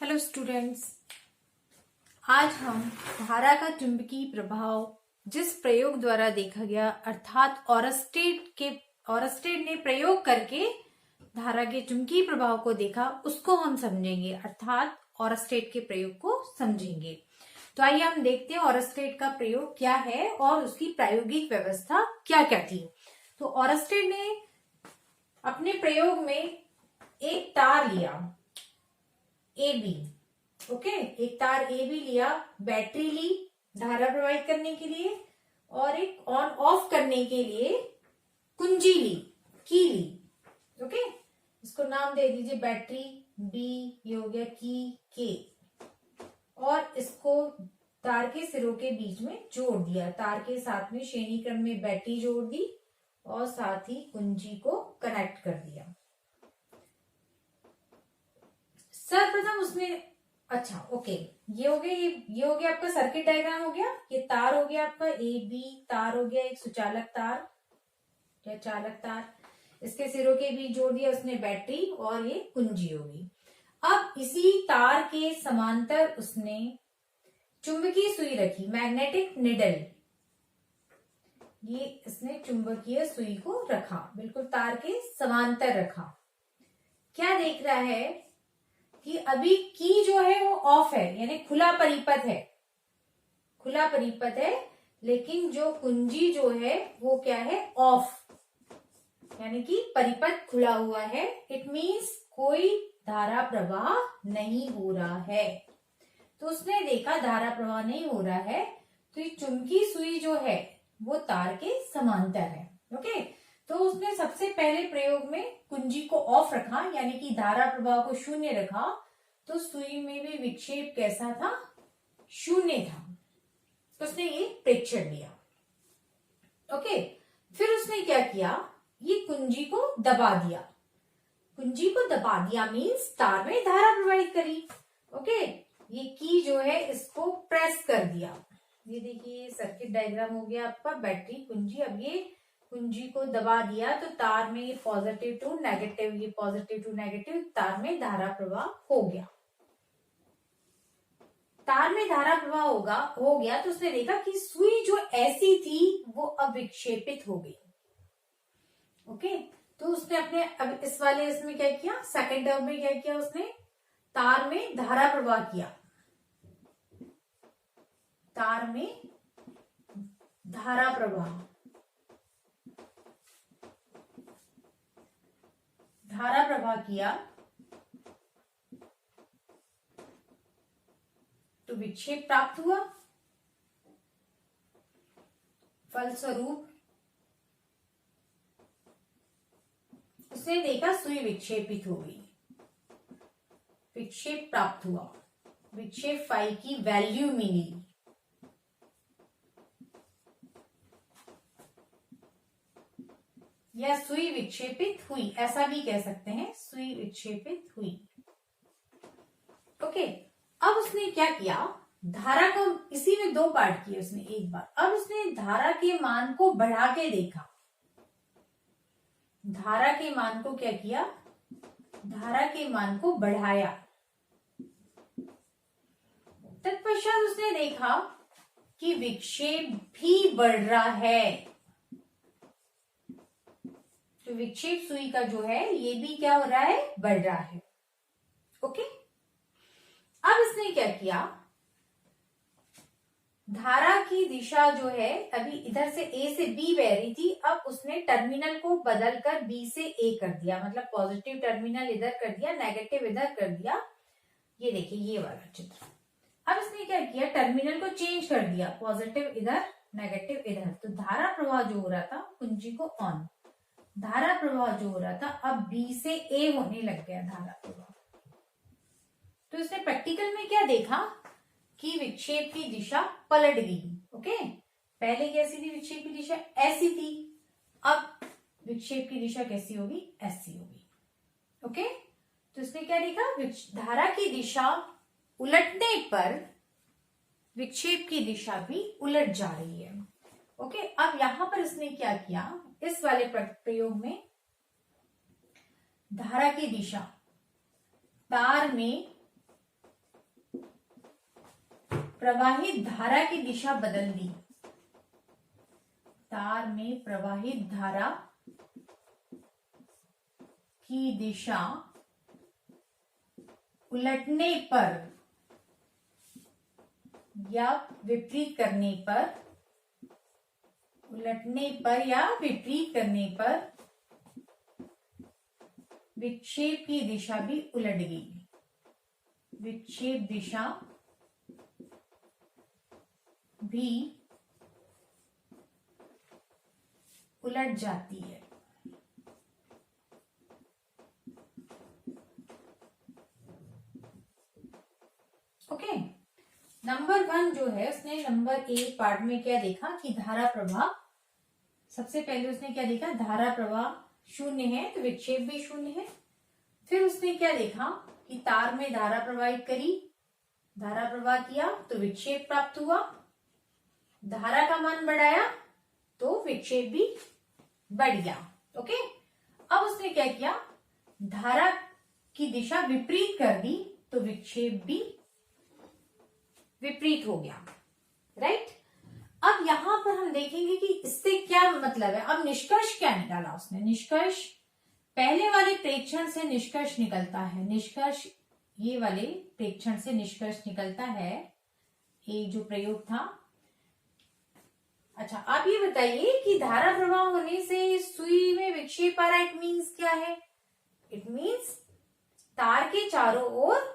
Hello students, आज हम धारा का चुंबकीय प्रभाव जिस प्रयोग द्वारा देखा गया अर्थात ऑरस्टेड ने प्रयोग करके धारा के चुंबकीय प्रभाव को देखा, उसको हम समझेंगे अर्थात ऑरस्टेड के प्रयोग को समझेंगे। तो आइए हम देखते हैं ऑरस्टेड का प्रयोग क्या है और उसकी प्रायोगिक व्यवस्था क्या क्या थी। तो ऑरस्टेड ने अपने प्रयोग में एक तार लिया ए बी, एक तार ए बी लिया, बैटरी ली धारा प्रवाहित करने के लिए और एक ऑन ऑफ करने के लिए कुंजी ली, की ली। इसको नाम दे दीजिए बैटरी बी, ये हो गया की के, और इसको तार के सिरों के बीच में जोड़ दिया। तार के साथ में श्रेणी क्रम में बैटरी जोड़ दी और साथ ही कुंजी को कनेक्ट कर दिया। सर्वप्रथम उसने ये हो गया आपका सर्किट डायग्राम हो गया। ये तार हो गया आपका ए बी, तार हो गया एक सुचालक तार या चालक तार, इसके सिरों के बीच जोड़ दिया उसने बैटरी और ये कुंजी होगी। अब इसी तार के समांतर उसने चुंबकीय सुई रखी, मैग्नेटिक निडल, ये इसने चुंबकीय सुई को रखा, बिल्कुल तार के समांतर रखा। क्या देख रहा है कि अभी की जो है वो ऑफ है, यानी खुला परिपथ है, लेकिन जो कुंजी जो है वो क्या है, ऑफ, यानी कि परिपथ खुला हुआ है। इट मीन्स कोई धारा प्रवाह नहीं हो रहा है। तो उसने देखा धारा प्रवाह नहीं हो रहा है, तो ये चुंबकीय सुई जो है वो तार के समांतर है। तो उसने सबसे पहले प्रयोग में कुंजी को ऑफ रखा, यानी कि धारा प्रवाह को शून्य रखा, तो सुई में भी विक्षेप कैसा था, शून्य था। तो उसने ये प्रेक्षण लिया। फिर उसने क्या किया, ये कुंजी को दबा दिया मीन्स तार में धारा प्रवाहित करी। ये की जो है इसको प्रेस कर दिया। ये देखिए सर्किट डायग्राम हो गया आपका, बैटरी कुंजी। अब ये कुंजी को दबा दिया तो तार में ये पॉजिटिव टू नेगेटिव, तार में धारा प्रवाह हो गया। तार में धारा प्रवाह हो गया तो उसने देखा कि सुई जो ऐसी थी वो अब विक्षेपित हो गई। तो उसने अब इसमें क्या किया, सेकंड टर्म में क्या किया उसने, तार में धारा प्रवाह किया, तार में धारा प्रवाह किया तो विक्षेप प्राप्त हुआ। फलस्वरूप उसने देखा सुई विक्षेपित हो गई, विक्षेप प्राप्त हुआ, विक्षेप फाई की वैल्यू मिली। या सुई विक्षेपित हुई, ऐसा भी कह सकते हैं, सुई विक्षेपित हुई। अब उसने क्या किया, धारा को इसी में दो पार्ट किए उसने एक बार। अब उसने धारा के मान को बढ़ा के देखा, धारा के मान को क्या किया, धारा के मान को बढ़ाया। तत्पश्चात उसने देखा कि विक्षेप भी बढ़ रहा है। तो विक्षेप सुई का जो है ये भी क्या हो रहा है, बढ़ रहा है। अब इसने क्या किया, धारा की दिशा जो है अभी इधर से ए से बी बह रही थी, अब उसने टर्मिनल को बदलकर बी से ए कर दिया, मतलब पॉजिटिव टर्मिनल इधर कर दिया, नेगेटिव इधर कर दिया। ये देखिए ये वाला चित्र। अब इसने क्या किया, टर्मिनल को चेंज कर दिया, पॉजिटिव इधर नेगेटिव इधर। तो धारा प्रवाह जो हो रहा था, कुंजी को ऑन, धारा प्रवाह जो हो रहा था अब बी से ए होने लग गया धारा प्रवाह। तो इसने प्रैक्टिकल में क्या देखा कि विक्षेप की दिशा पलट गई। पहले कैसी थी विक्षेप की दिशा, ऐसी थी, अब विक्षेप की दिशा कैसी होगी, ऐसी होगी। तो इसने क्या देखा, धारा की दिशा उलटने पर विक्षेप की दिशा भी उलट जा रही है। अब यहां पर इसने क्या किया, इस वाले प्रयोग में धारा की दिशा तार में प्रवाहित धारा की दिशा बदल दी, तार में प्रवाहित धारा की दिशा उलटने पर या विपरीत करने पर, उलटने पर या विपरीत करने पर विक्षेप की दिशा भी उलट गई, विक्षेप दिशा भी उलट जाती है। ओके, नंबर 1 जो है उसने नंबर 1 पार्ट में क्या देखा कि धारा प्रवाह, सबसे पहले उसने क्या देखा, धारा प्रवाह शून्य है तो विक्षेप भी शून्य है। फिर उसने क्या देखा कि तार में धारा प्रवाहित करी, धारा प्रवाह किया तो विक्षेप प्राप्त हुआ, धारा का मान बढ़ाया तो विक्षेप भी बढ़ गया। ओके, अब उसने क्या किया, धारा की दिशा विपरीत कर दी तो विक्षेप भी विपरीत हो गया। राइट, अब यहां पर हम देखेंगे कि इससे क्या मतलब है। अब निष्कर्ष क्या निकाला उसने, निष्कर्ष पहले वाले प्रेक्षण से निष्कर्ष निकलता है, निष्कर्ष ये वाले प्रेक्षण से निष्कर्ष निकलता है, ये जो प्रयोग था। अच्छा, आप ये बताइए कि धारा प्रवाह होने से सुई में विक्षेप आ रहा है, इट मीन्स क्या है, इट मीन्स तार के चारों ओर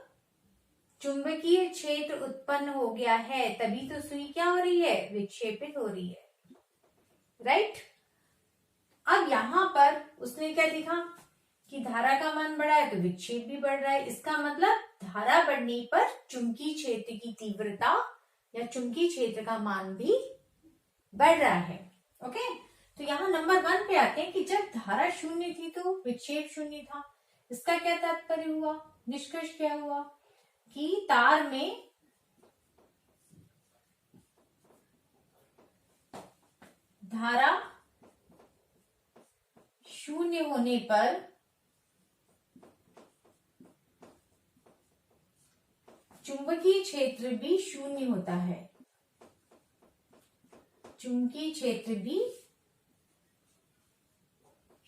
चुंबकीय क्षेत्र उत्पन्न हो गया है, तभी तो सुई क्या हो रही है, विक्षेपित हो रही है। राइट, अब यहां पर उसने क्या देखा कि धारा का मान बढ़ा है तो विक्षेप भी बढ़ रहा है, इसका मतलब धारा बढ़ने पर चुंबकीय क्षेत्र की तीव्रता या चुंबकीय क्षेत्र का मान भी बढ़ रहा है। ओके, तो यहाँ नंबर 1 पे आते हैं कि जब धारा शून्य थी तो विक्षेप शून्य था। इसका क्या तात्पर्य हुआ, निष्कर्ष क्या हुआ कि तार में धारा शून्य होने पर चुंबकीय क्षेत्र भी शून्य होता है, चुंबकीय क्षेत्र भी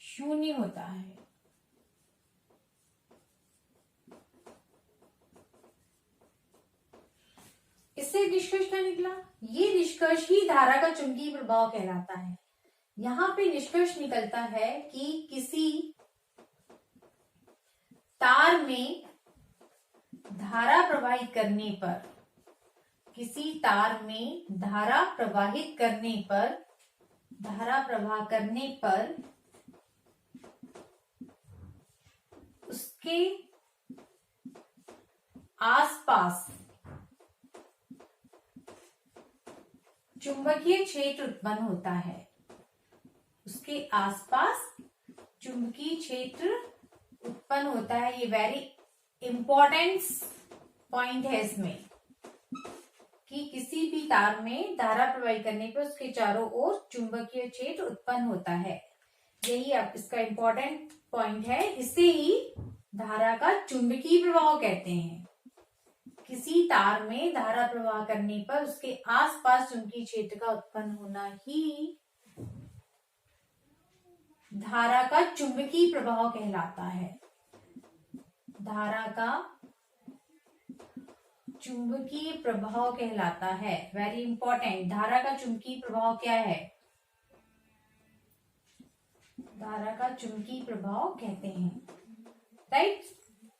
शून्य होता है। इससे निष्कर्ष क्या निकला, ये निष्कर्ष ही धारा का चुंबकीय प्रभाव कहलाता है। यहां पे निष्कर्ष निकलता है कि किसी तार में धारा प्रवाहित करने पर, किसी तार में धारा प्रवाहित करने पर, धारा प्रवाह करने पर उसके आसपास चुंबकीय क्षेत्र उत्पन्न होता है, उसके आसपास चुंबकीय क्षेत्र उत्पन्न होता है। ये वेरी इंपॉर्टेंट पॉइंट है इसमें कि किसी भी तार में धारा प्रवाहित करने पर उसके चारों ओर चुंबकीय क्षेत्र उत्पन्न होता है, यही अब इसका इंपॉर्टेंट पॉइंट है। इसे ही धारा का चुंबकीय प्रवाह कहते हैं। किसी तार में धारा प्रवाह करने पर उसके आसपास चुंबकीय क्षेत्र का उत्पन्न होना ही धारा का चुंबकीय प्रवाह कहलाता है। धारा का चुंबकीय प्रवाह कहलाता है, वेरी इंपॉर्टेंट। धारा का चुंबकीय प्रवाह क्या है, धारा का चुंबकीय प्रभाव कहते हैं। राइट,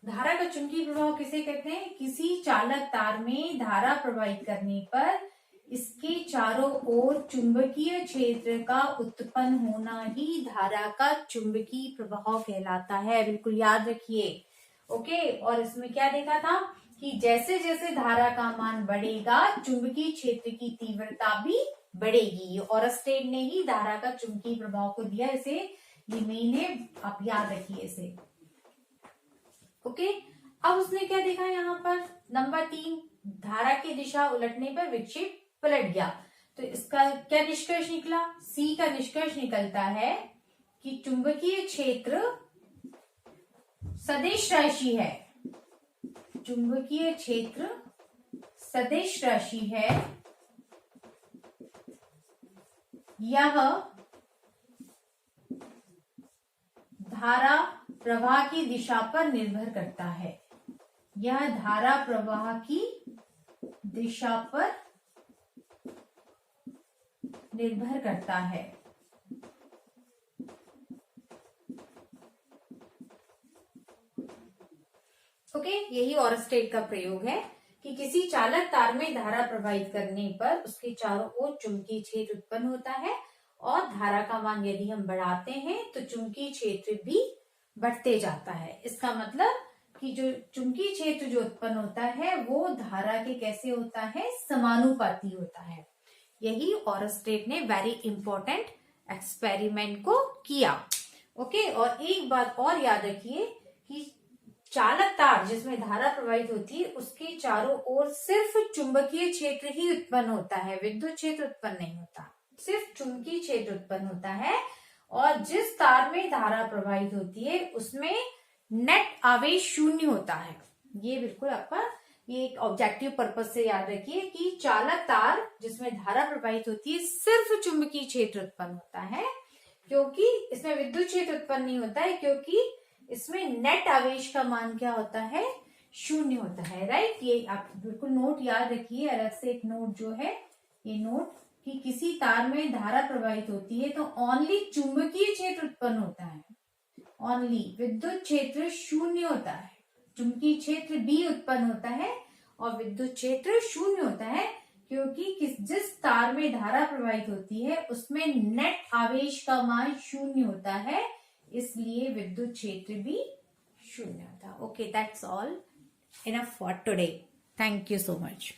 धारा का चुंबकीय प्रभाव किसे कहते हैं, किसी चालक तार में धारा प्रवाहित करने पर इसके चारों ओर चुंबकीय क्षेत्र का उत्पन्न होना ही धारा का चुंबकीय प्रभाव कहलाता है। बिल्कुल याद रखिए। ओके, और इसमें क्या देखा था कि जैसे जैसे धारा का मान बढ़ेगा चुंबकीय क्षेत्र की तीव्रता भी बढ़ेगी, और स्टेट ने ही धारा का चुंबकीय प्रभाव को दिया। इसे ये मेन है, आप याद रखिए इसे। ओके, अब उसने क्या देखा यहाँ पर, नंबर 3, धारा की दिशा उलटने पर विक्षेप पलट गया। तो इसका क्या निष्कर्ष निकला, सी का निष्कर्ष निकलता है कि चुंबकीय क्षेत्र सदिश राशि है, चुंबकीय क्षेत्र सदिश राशि है यह धारा प्रवाह की दिशा पर निर्भर करता है। यह धारा प्रवाह की दिशा पर निर्भर करता है। ओके, यही ओरस्टेड का प्रयोग है कि किसी चालक तार में धारा प्रवाहित करने पर उसके चारों ओर चुंबकीय क्षेत्र उत्पन्न होता है और धारा का मान यदि हम बढ़ाते हैं तो चुंबकीय क्षेत्र भी बढ़ते जाता है। इसका मतलब कि जो चुंबकीय क्षेत्र जो उत्पन्न होता है वो धारा के कैसे होता है, समानुपाती होता है। यही ओरस्टेड ने वेरी इंपॉर्टेंट एक्सपेरिमेंट को किया। ओके, और एक बात और याद रखिए कि चालक तार जिसमें धारा प्रवाहित होती है उसके चारों ओर सिर्फ चुंबकीय क्षेत्र ही उत्पन्न होता है, विद्युत क्षेत्र उत्पन्न नहीं होता, सिर्फ चुंबकीय क्षेत्र उत्पन्न होता है। और जिस तार में धारा प्रवाहित होती है उसमें नेट आवेश शून्य होता है। ये बिल्कुल आपका ये एक ऑब्जेक्टिव पर्पज से याद रखिए कि चालक तार जिसमें धारा प्रवाहित होती है सिर्फ चुंबकीय क्षेत्र उत्पन्न होता है, क्योंकि इसमें विद्युत क्षेत्र उत्पन्न नहीं होता है, क्योंकि इसमें नेट आवेश का मान क्या होता है, शून्य होता है। राइट, ये आप बिल्कुल नोट याद रखिए। अलग से एक नोट जो है ये नोट कि किसी तार में धारा प्रवाहित होती है तो ओनली चुंबकीय क्षेत्र उत्पन्न होता है, ओनली विद्युत क्षेत्र शून्य होता है। चुंबकीय क्षेत्र भी उत्पन्न होता है और विद्युत क्षेत्र शून्य होता है, क्योंकि जिस तार में धारा प्रवाहित होती है उसमें नेट आवेश का मान शून्य होता है, इसलिए विद्युत क्षेत्र भी शून्य होता है। Okay, that's all enough for today. Thank you so much.